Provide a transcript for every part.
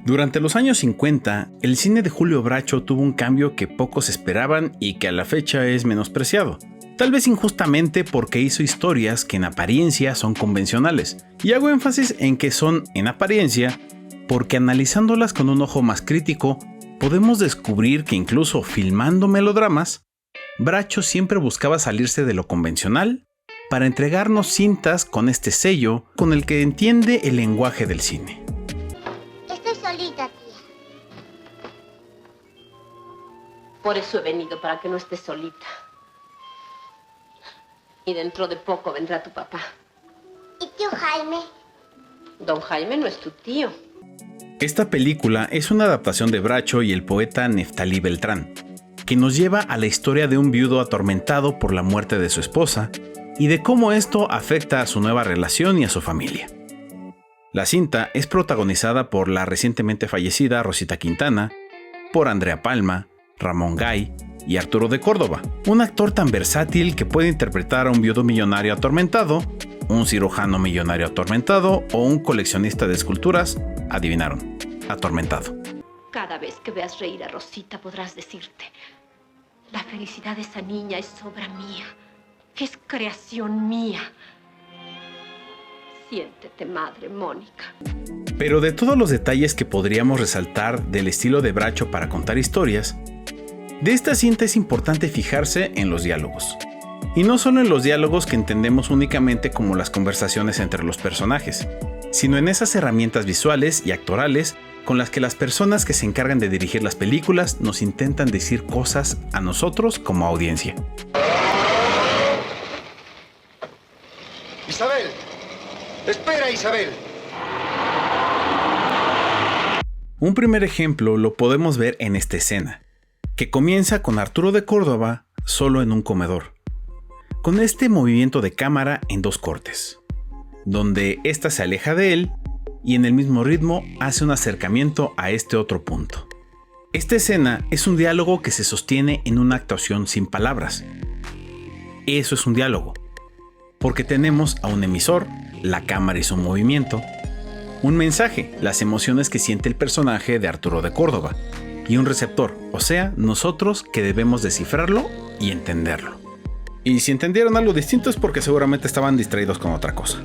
Durante los años 50, el cine de Julio Bracho tuvo un cambio que pocos esperaban y que a la fecha es menospreciado. Tal vez injustamente porque hizo historias que en apariencia son convencionales. Y hago énfasis en que son en apariencia porque analizándolas con un ojo más crítico, podemos descubrir que incluso filmando melodramas, Bracho siempre buscaba salirse de lo convencional para entregarnos cintas con este sello con el que entiende el lenguaje del cine. Estoy solita, tía. Por eso he venido, para que no estés solita. Y dentro de poco vendrá tu papá. ¿Y tío Jaime? Don Jaime no es tu tío. Esta película es una adaptación de Bracho y el poeta Neftalí Beltrán, que nos lleva a la historia de un viudo atormentado por la muerte de su esposa y de cómo esto afecta a su nueva relación y a su familia. La cinta es protagonizada por la recientemente fallecida Rosita Quintana, por Andrea Palma, Ramón Gay y Arturo de Córdoba, un actor tan versátil que puede interpretar a un viudo millonario atormentado, un cirujano millonario atormentado o un coleccionista de esculturas, adivinaron, atormentado. Cada vez que veas reír a Rosita podrás decirte: la felicidad de esa niña es obra mía, que es creación mía. Siéntete, madre Mónica. Pero de todos los detalles que podríamos resaltar del estilo de Bracho para contar historias, de esta cinta es importante fijarse en los diálogos. Y no solo en los diálogos que entendemos únicamente como las conversaciones entre los personajes, sino en esas herramientas visuales y actorales con las que las personas que se encargan de dirigir las películas nos intentan decir cosas a nosotros como audiencia. Isabel, espera, Isabel. Un primer ejemplo lo podemos ver en esta escena, que comienza con Arturo de Córdoba solo en un comedor, con este movimiento de cámara en dos cortes, donde ésta se aleja de él y en el mismo ritmo hace un acercamiento a este otro punto. Esta escena es un diálogo que se sostiene en una actuación sin palabras. Eso es un diálogo, porque tenemos a un emisor, la cámara y su movimiento, un mensaje, las emociones que siente el personaje de Arturo de Córdoba, y un receptor, o sea, nosotros que debemos descifrarlo y entenderlo. Y si entendieron algo distinto es porque seguramente estaban distraídos con otra cosa.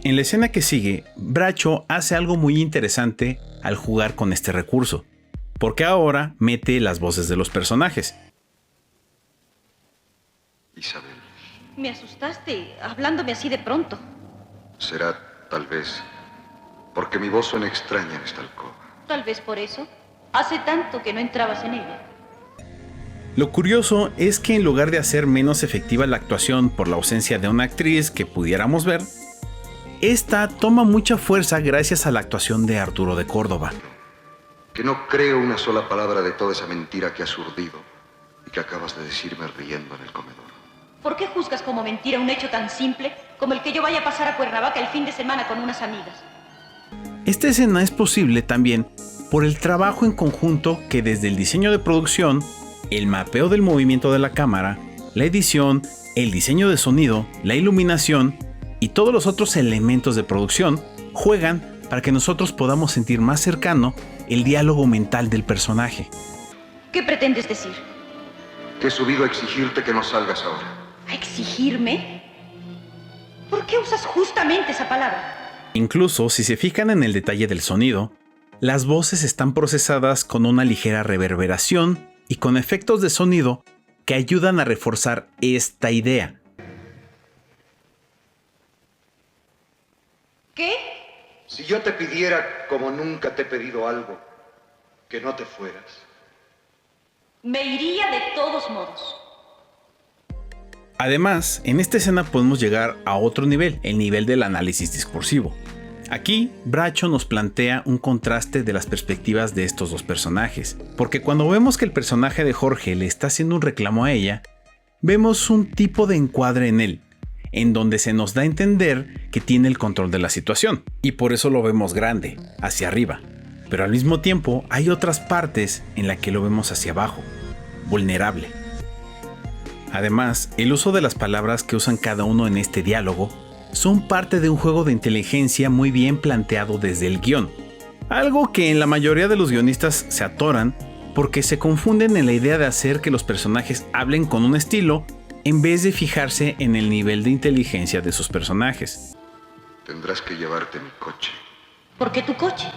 En la escena que sigue, Bracho hace algo muy interesante al jugar con este recurso, porque ahora mete las voces de los personajes. Isabel. Me asustaste hablándome así de pronto. Será, tal vez, porque mi voz suena extraña en esta alcoba. Tal vez por eso. Hace tanto que no entrabas en ella. Lo curioso es que en lugar de hacer menos efectiva la actuación por la ausencia de una actriz que pudiéramos ver, esta toma mucha fuerza gracias a la actuación de Arturo de Córdoba. Que no creo una sola palabra de toda esa mentira que has urdido y que acabas de decirme riendo en el comedor. ¿Por qué juzgas como mentira un hecho tan simple como el que yo vaya a pasar a Cuernavaca el fin de semana con unas amigas? Esta escena es posible también por el trabajo en conjunto que desde el diseño de producción, el mapeo del movimiento de la cámara, la edición, el diseño de sonido, la iluminación y todos los otros elementos de producción juegan para que nosotros podamos sentir más cercano el diálogo mental del personaje. ¿Qué pretendes decir? Que he subido a exigirte que no salgas ahora. ¿A exigirme? ¿Por qué usas justamente esa palabra? Incluso si se fijan en el detalle del sonido, las voces están procesadas con una ligera reverberación y con efectos de sonido que ayudan a reforzar esta idea. ¿Qué? Si yo te pidiera, como nunca te he pedido algo, que no te fueras. Me iría de todos modos. Además, en esta escena podemos llegar a otro nivel, el nivel del análisis discursivo. Aquí, Bracho nos plantea un contraste de las perspectivas de estos dos personajes, porque cuando vemos que el personaje de Jorge le está haciendo un reclamo a ella, vemos un tipo de encuadre en él, en donde se nos da a entender que tiene el control de la situación, y por eso lo vemos grande, hacia arriba. Pero al mismo tiempo hay otras partes en las que lo vemos hacia abajo, vulnerable. Además, el uso de las palabras que usan cada uno en este diálogo son parte de un juego de inteligencia muy bien planteado desde el guión. Algo que en la mayoría de los guionistas se atoran porque se confunden en la idea de hacer que los personajes hablen con un estilo en vez de fijarse en el nivel de inteligencia de sus personajes. Tendrás que llevarte mi coche, ¿Por qué tu coche?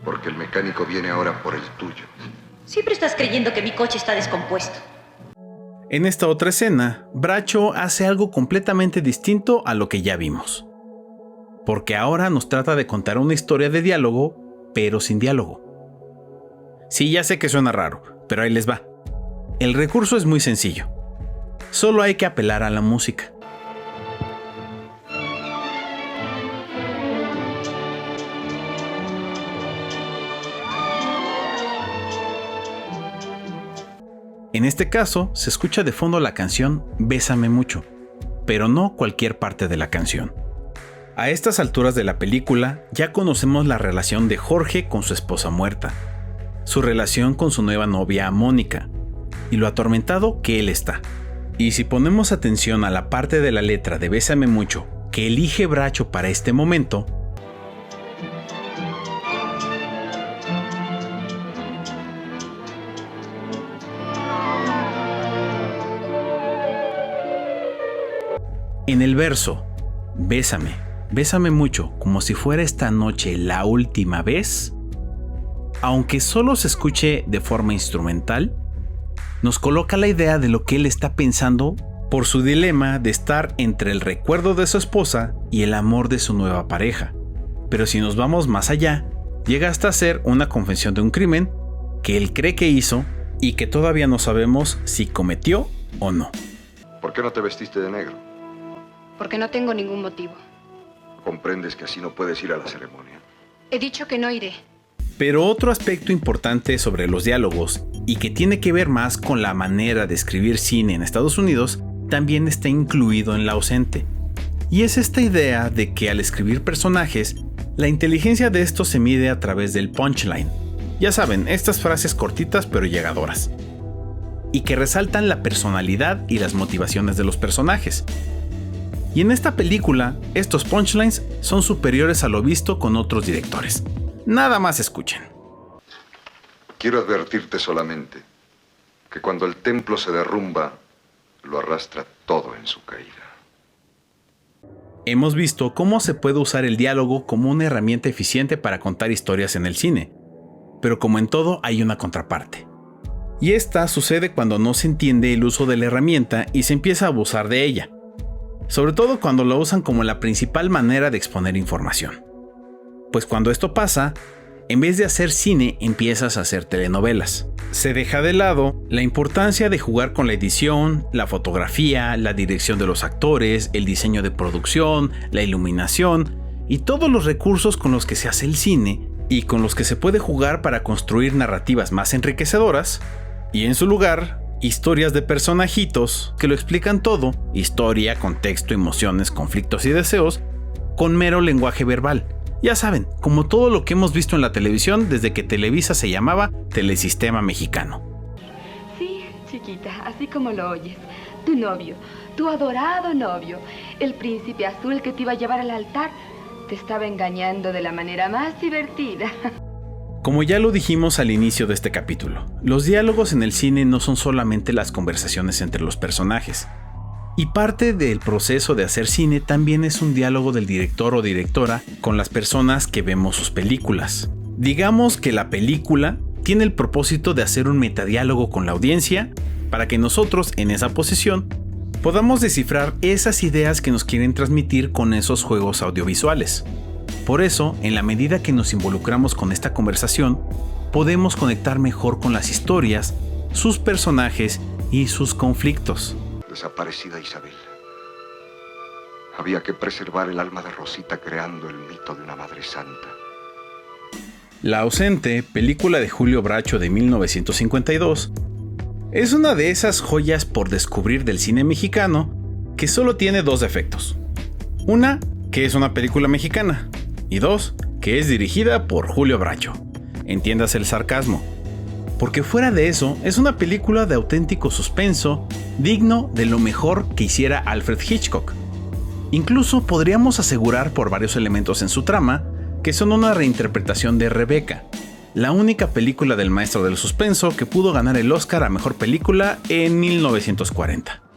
porque el mecánico viene ahora por el tuyo. Siempre estás creyendo que mi coche está descompuesto. En esta otra escena, Bracho hace algo completamente distinto a lo que ya vimos. Porque ahora nos trata de contar una historia de diálogo, pero sin diálogo. Sí, ya sé que suena raro, pero ahí les va. El recurso es muy sencillo. Solo hay que apelar a la música. En este caso, se escucha de fondo la canción Bésame mucho, pero no cualquier parte de la canción. A estas alturas de la película ya conocemos la relación de Jorge con su esposa muerta, su relación con su nueva novia Mónica, y lo atormentado que él está. Y si ponemos atención a la parte de la letra de Bésame mucho que elige Bracho para este momento, en el verso, bésame, bésame mucho, como si fuera esta noche la última vez, aunque solo se escuche de forma instrumental, nos coloca la idea de lo que él está pensando por su dilema de estar entre el recuerdo de su esposa y el amor de su nueva pareja. Pero si nos vamos más allá, llega hasta ser una confesión de un crimen que él cree que hizo y que todavía no sabemos si cometió o no. ¿Por qué no te vestiste de negro? Porque no tengo ningún motivo. ¿Comprendes que así no puedes ir a la ceremonia? He dicho que no iré. Pero otro aspecto importante sobre los diálogos, y que tiene que ver más con la manera de escribir cine en Estados Unidos, también está incluido en La ausente. Y es esta idea de que al escribir personajes, la inteligencia de estos se mide a través del punchline. Ya saben, estas frases cortitas pero llegadoras. Y que resaltan la personalidad y las motivaciones de los personajes. Y en esta película, estos punchlines son superiores a lo visto con otros directores. Nada más escuchen. Quiero advertirte solamente que cuando el templo se derrumba, lo arrastra todo en su caída. Hemos visto cómo se puede usar el diálogo como una herramienta eficiente para contar historias en el cine. Pero como en todo, hay una contraparte. Y esta sucede cuando no se entiende el uso de la herramienta y se empieza a abusar de ella. Sobre todo cuando lo usan como la principal manera de exponer información. Pues cuando esto pasa, en vez de hacer cine, empiezas a hacer telenovelas. Se deja de lado la importancia de jugar con la edición, la fotografía, la dirección de los actores, el diseño de producción, la iluminación y todos los recursos con los que se hace el cine y con los que se puede jugar para construir narrativas más enriquecedoras, y en su lugar, historias de personajitos que lo explican todo, historia, contexto, emociones, conflictos y deseos, con mero lenguaje verbal. Ya saben, como todo lo que hemos visto en la televisión desde que Televisa se llamaba Telesistema Mexicano. Sí, chiquita, así como lo oyes. Tu novio, tu adorado novio, el príncipe azul que te iba a llevar al altar, te estaba engañando de la manera más divertida. Como ya lo dijimos al inicio de este capítulo, los diálogos en el cine no son solamente las conversaciones entre los personajes. Y parte del proceso de hacer cine también es un diálogo del director o directora con las personas que vemos sus películas. Digamos que la película tiene el propósito de hacer un metadiálogo con la audiencia para que nosotros, en esa posición, podamos descifrar esas ideas que nos quieren transmitir con esos juegos audiovisuales. Por eso, en la medida que nos involucramos con esta conversación, podemos conectar mejor con las historias, sus personajes y sus conflictos. Desaparecida Isabel. Había que preservar el alma de Rosita creando el mito de una madre santa. La ausente, película de Julio Bracho de 1952, es una de esas joyas por descubrir del cine mexicano que solo tiene dos defectos. Una, que es una película mexicana. Y dos, que es dirigida por Julio Bracho. Entiéndase el sarcasmo. Porque fuera de eso, es una película de auténtico suspenso, digno de lo mejor que hiciera Alfred Hitchcock. Incluso podríamos asegurar por varios elementos en su trama que son una reinterpretación de Rebecca, la única película del maestro del suspenso que pudo ganar el Oscar a Mejor Película en 1940.